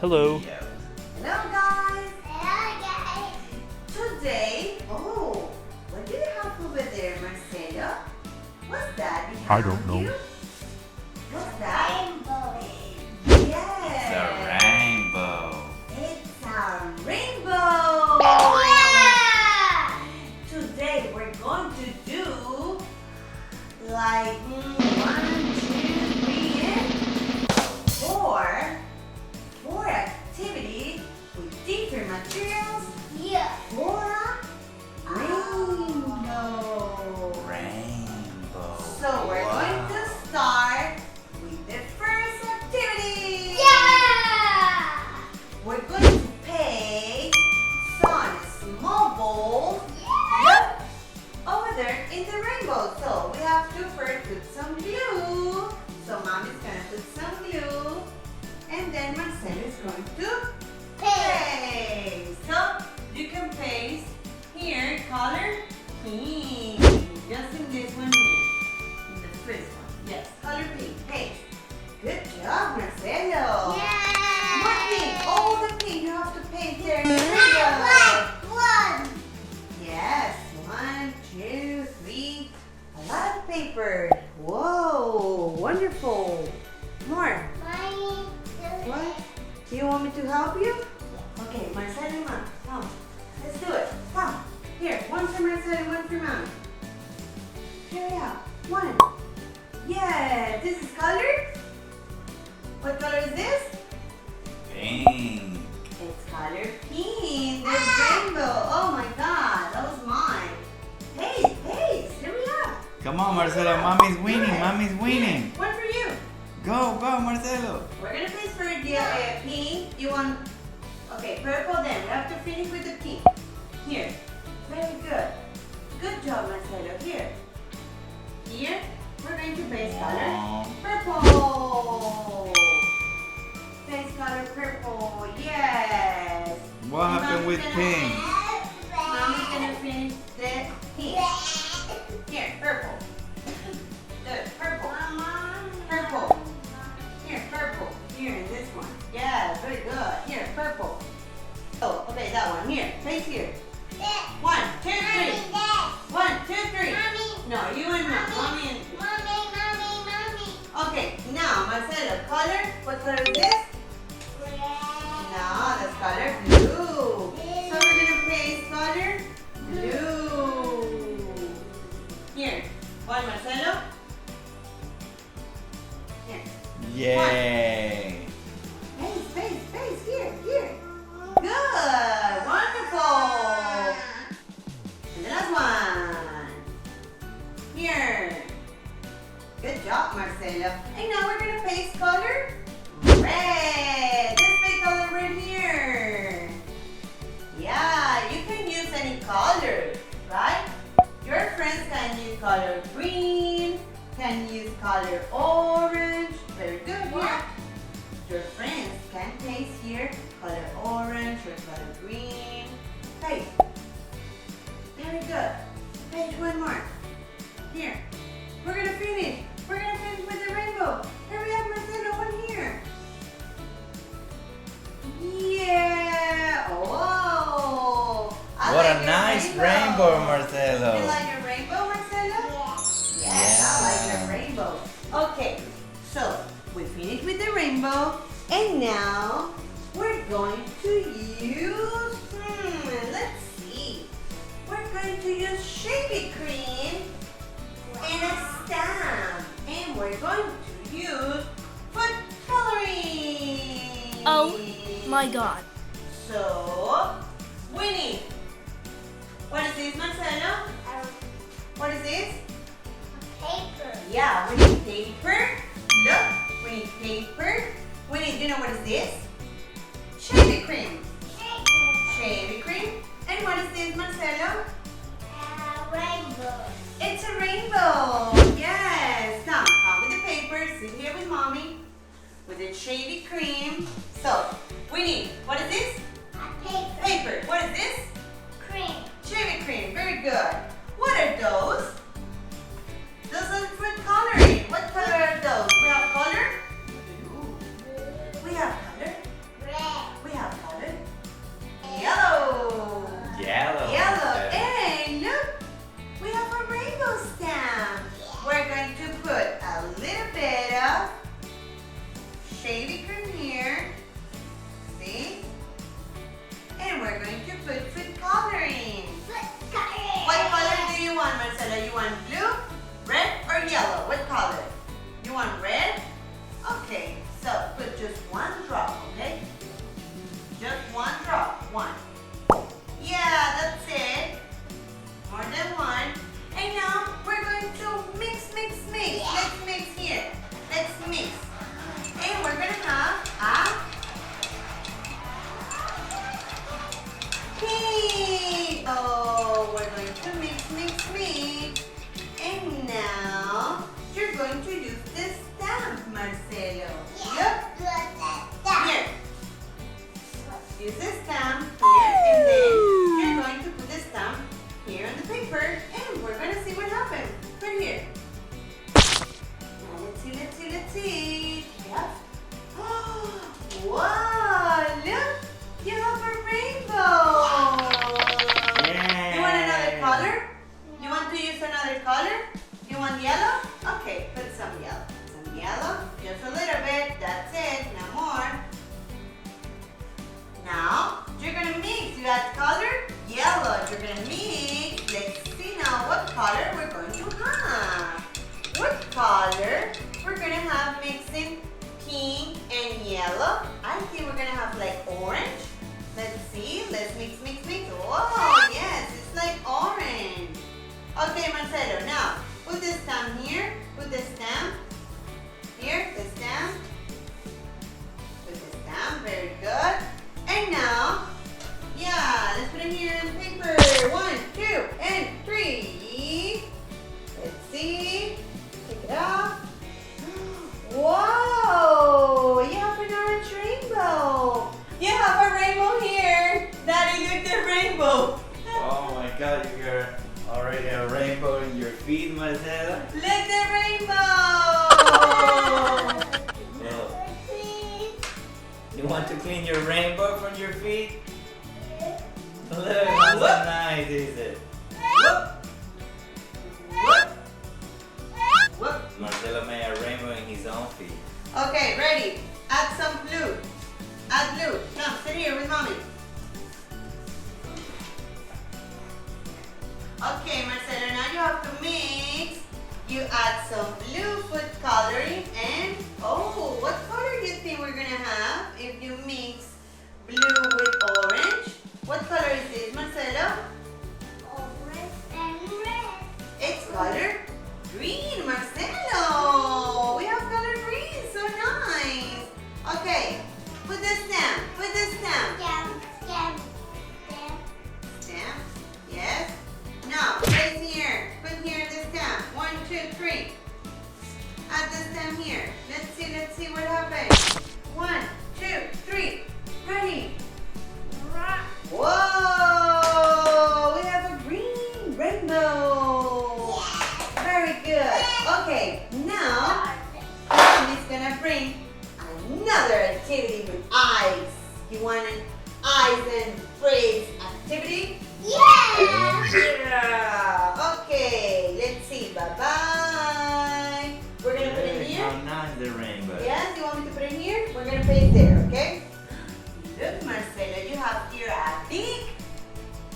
Hello. Hello guys! Hello guys! Today, what do you have over there, Marcelo? What's that behind I don't know. you? What's that? Rainbow. Yes! It's a rainbow. It's a rainbow! Yeah! Today we're going to do like 1, 2, 3, and 4 activities with different materials Yeah. for a rainbow. Rainbow. So we're Wow. going to start with the first activity. Yeah! We're going to paste some small balls over there in the rainbow. So we have to first put some glue. So Mommy's gonna put some glue, and then Marcelo is going to paste. So you can paste here color pink. Just in this one here. In the first one. Yes, color pink. Paste. Good job, Marcelo. More pink. All the pink you have to paste there. One. Yes, 1, 2, 3. A lot of paper. Whoa, wonderful. More. What? Do you want me to help you? Okay, Marcelo, Mom, come. Let's do it. Come. Here, one for Marcelo, one for Mom. Here we are. 1. Yeah, this is color. What color is this? Pink. It's color pink. There's rainbow. Oh my God, that was mine. Paste. Here we are. Come on, Marcelo. Mommy's winning. Mommy's winning. One for you. Go, Marcelo. We're gonna paste for the pink. You want? Okay, purple. Then we have to finish with the pink. Here. Very good. Good job, Marcelo. Here, we're going to paste color purple. Paste color purple. Yes. What happened with pink? Mommy's gonna finish the pink. Here, purple. Good. Purple. Purple. Here, purple. Here, in this one. Yeah, very good. Here, purple. Oh, okay, that one. Here, paste here. 1, 2, 3. 1, 2, 3. No, you and Mommy and Okay, now Marcelo, color. What color is this? No, that's color blue. So we're gonna paste color blue. Here, one Marcelo. Here. Yay. Paste. Here. Good. Wonderful. And the last one. Here. Good job, Marcelo. And now we're gonna paste color red. Let's paste color red here. Yeah, you can use any color, right? Your friends can use color green, can use color orange. Very good. Here. Your friends can paste here color orange or color green. Paste. Very good. Paste one more. Here. We're gonna finish. We're gonna finish with the rainbow. Here we have Marcelo, one here. Yeah. Oh. I What like a your nice rainbow, You Marcelo. like your rainbow, Marcelo? Yes, Yeah. I like your rainbow. Okay, so we finished with the rainbow, and now we're going to use, let's see. We're going to use shaving cream and a stamp, and we're going to use food coloring. Oh my God. So, Winnie, what is this, Marcelo? What is this? Paper. Yeah, we need paper. Look, we need paper. We need, you know what is this? Shaving cream. Shaving cream. And what is this, Marcelo? Rainbow. It's a rainbow. Yes. Now, come with the paper. Sit here with Mommy. With the shaving cream. So, we need, what is this? Paper. Paper. What is this? Cream. Shaving cream. Very good. What are those? Those are for coloring. What color are those? We have color? We have color. Red. mix, mix, mix. And now you're going to use this stamp, Marcelo. Look, here. Use the stamp here, and then you're going to put the stamp here on the paper, and we're going to see what happens. Right here. Now let's see, let's see. Yep. Wow, look, you have a rainbow. Yeah. You want another color? You want to use another color? You want yellow? Okay, put some yellow. Some yellow, just a little bit, that's it, no more. Now, you're gonna mix, you add color, yellow, you're gonna mix. Let's see now what color we're going to have. What color we're gonna have mixing pink and yellow? I think we're gonna have like orange. Let's see, let's mix, mix, mix. Whoa, yes, it's like orange. Okay, Marcelo, now put the stamp here, put the stamp here, the stamp. Put the stamp, very good. And now, yeah, let's put it here on paper. 1, 2, and 3. Let's see. Take it off. Wow! You have an orange rainbow. You have a rainbow here. Daddy, look the rainbow. Oh my God, you got already a rainbow in your feet, Marcelo. Look the rainbow. Well, you want to clean your rainbow from your feet? Look how nice is it? Whoop. Marcelo made a rainbow in his own feet. Okay, ready. Add some blue. Add blue. Come, sit here with mommy. Okay, Marcelo, now you have to mix. You add some blue food coloring and, oh, what color do you think we're gonna have if you mix blue with orange? What color is this, Marcelo? Orange and red. It's color green, Marcelo. We have color green, so nice. Okay, put the stamp, put the stamp. Stamp, stamp, stamp. Stamp, yes. Now, place here, put here the stamp. 1, 2, 3. Add the stamp here. Let's see what happens. 1, 2, 3. Ready. Whoa, we have a green rainbow. Very good. Okay, now Mommy's gonna bring another activity with eyes. You want an eyes and phrase activity? Yeah! Yeah. Okay, let's see. Bye-bye. We're gonna put it here. How nice the rainbow. Yes, you want me to put it here? We're gonna put it there, okay? Look, Marcelo, you have here a big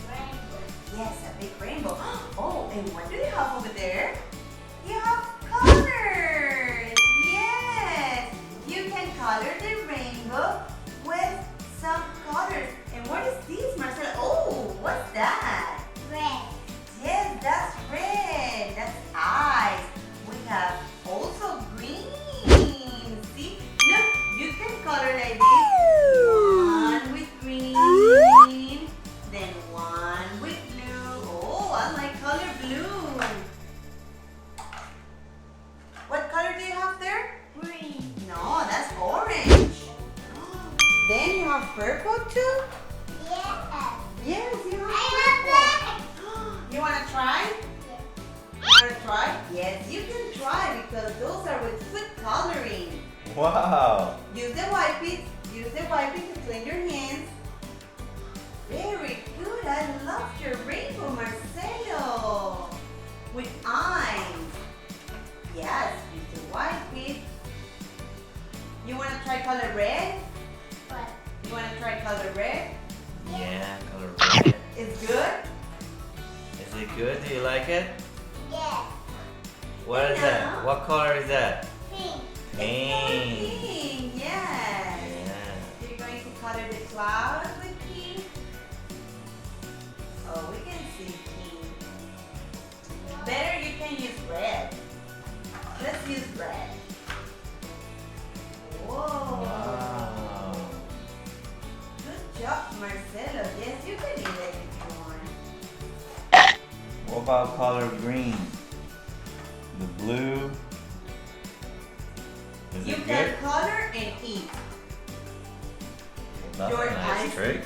Rainbow. yes, a big rainbow. Oh, and what do you have over there? You have colors. Yes, you can color the rainbow with some colors. And what is this, Marcelo? Oh, what's that? Red. Yes, that's red. That's eyes. We have also green. See? Look, you can color like this. One with green, then one with blue. Oh, I like color blue. What color do you have there? Green. No, that's orange. Then you have purple too? Yeah. Yes, you have I purple. have You want to try? black. You want to try? Yes, you can try because those are with food coloring. Wow. Use the wipes. Use the wiping to clean your hands. Very good. I love your rainbow, Marcelo. With eyes. Yes, use the wipes. You want to try color red? What? You want to try color red? Yeah, color red. It's good? Is it good? Do you like it? Yeah. What is Yeah. that? What color is that? Pink. Pink. Pink, yes. Yeah. You're going to color the clouds with pink. Oh, we can see pink. Better you can use red. Let's use red. Whoa. Wow. Good job, Marcelo. Yes, you can eat it if you want. What about color green? The blue. Is You it can good? color and eat. That's your a nice eyes- trick.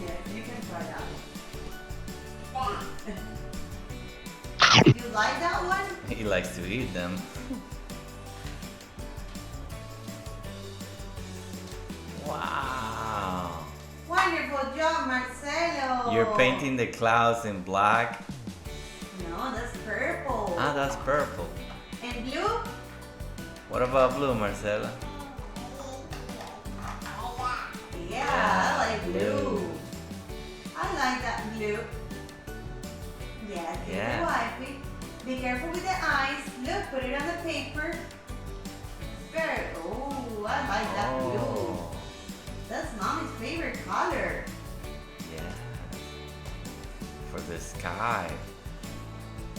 Yes, you can try that one. You like that one? He likes to eat them. Wow. Wonderful job, Marcelo. You're painting the clouds in black. No, that's purple. Ah, that's purple. And blue? What about blue, Marcela? Yeah, I like blue. I like that blue. Yes, Yeah. you wipe it. Be careful with the eyes. Look, put it on the paper. Very. Oh, I like that blue. Oh, That's mommy's favorite color. yeah. For the sky.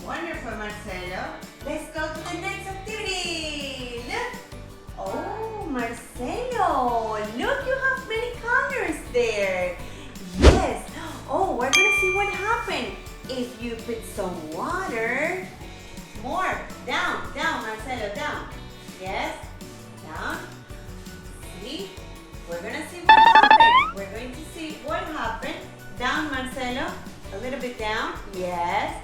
Wonderful, Marcelo. Let's go to the next activity. Look. Oh, Marcelo. Look, you have many colors there. Yes. Oh, we're going to see what happened if you put some water. More. Down, Marcelo, down. Yes. Down. See? We're going to see what happened. We're going to see what happened. Down, Marcelo. A little bit down. Yes.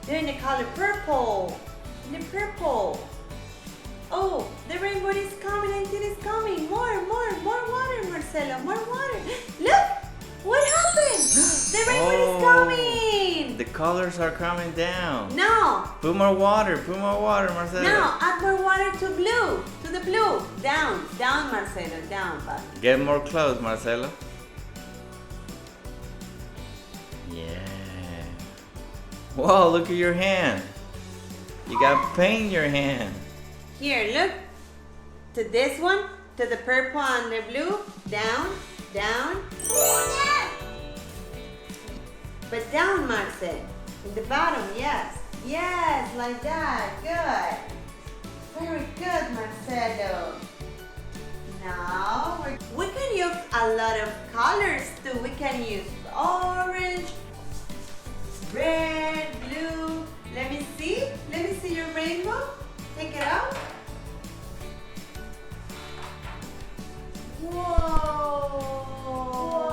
They're in the color purple. In the purple. Oh, the rainbow is coming and it is coming. More water, Marcelo. More water. Look! What happened? The rainbow is coming. The colors are coming down. No. Put more water, Marcelo. No, add more water to blue. To the blue. Down, Marcelo. Down, papi. Get more close, Marcelo. Yeah. Whoa, look at your hand. You got paint in your hand. Here, look. To this one. To the purple and the blue. Down. But down, Marcel. In the bottom, yes. Yes, like that. Good. Very good, Marcelo. Now, we can use a lot of colors too. We can use orange, red, blue. Let me see your rainbow. Take it out.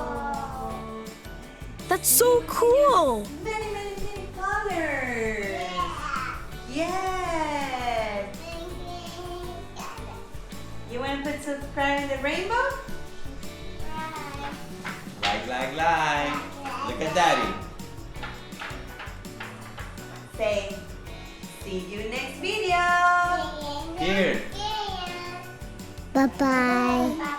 Whoa. That's so cool! Many colors. Yes. You want to put subscribe in the rainbow? Like. Look at daddy. Say, see you next video. Here. Bye-bye.